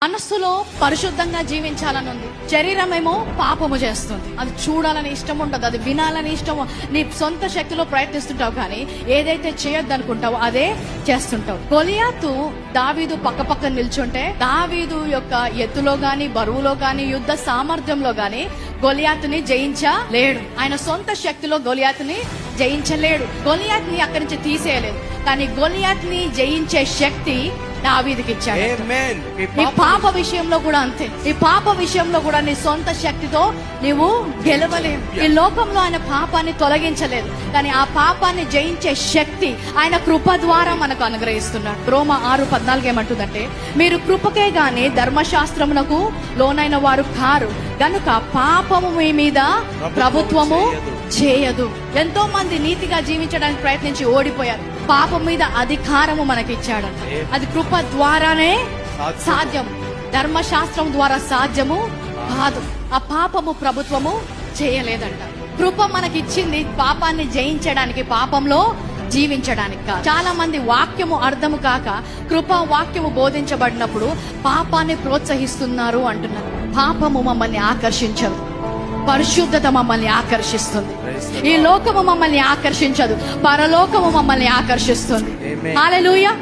మనస్సులో పరిశుద్ధంగా జీవించాలని ఉంది, శరీరమేమో పాపము చేస్తుంది. అది చూడాలని ఇష్టం ఉండదు, అది వినాలని ఇష్టం. నీ సొంత శక్తిలో ప్రయత్నిస్తుంటావు, కానీ ఏదైతే చేయొద్దు అనుకుంటావో అదే చేస్తుంటావు. గొలియాతు దావీదు పక్క నిల్చుంటే దావీదు యొక్క ఎత్తులో గాని, బరువులో గాని, యుద్ధ సామర్థ్యంలో గాని గొలియాతుని జయించలేడు. ఆయన సొంత శక్తిలో గొలియాతుని జయించలేడు. గొలియాత్ని అక్కడి నుంచి తీసేయలేదు, కానీ గొలియాత్ని జయించే శక్తి దావీదుకి ఇచ్చాడు. ఈ పాప విషయంలో కూడా అంతే. ఈ పాప విషయంలో కూడా నీ సొంత శక్తితో నీవు గెలవలేవు. ఈ లోకంలో ఆయన పాపాన్ని తొలగించలేదు, కానీ ఆ పాపాన్ని జయించే శక్తి ఆయన కృప ద్వారా మనకు అనుగ్రహిస్తున్నాడు. రోమా 6:14 ఏమంటుందంటే, మీరు కృపకే గాని ధర్మశాస్త్రమునకు లోనైన వారు కారు గనుక పాపము మీ మీద ప్రభుత్వము చేయదు. ఎంతో మంది నీతిగా జీవించడానికి ప్రయత్నించి ఓడిపోయారు. పాపం మీద అధికారము మనకిచ్చాడంట. అది కృప ద్వారానే సాధ్యం, ధర్మశాస్త్రం ద్వారా సాధ్యము కాదు. ఆ పాపము ప్రభుత్వము చేయలేదంట. కృప మనకిచ్చింది పాపాన్ని జయించడానికి, పాపంలో జీవించడానికి కాదు. చాలా మంది వాక్యము అర్థము కాక కృపా వాక్యము బోధించబడినప్పుడు పాపాన్ని ప్రోత్సహిస్తున్నారు అంటున్నారు. పాపము మమ్మల్ని ఆకర్షించదు, పరిశుద్ధత మమ్మల్ని ఆకర్షిస్తుంది. ఈ లోకము మమ్మల్ని ఆకర్షించదు, పరలోకము మమ్మల్ని ఆకర్షిస్తుంది. హల్లెలూయా.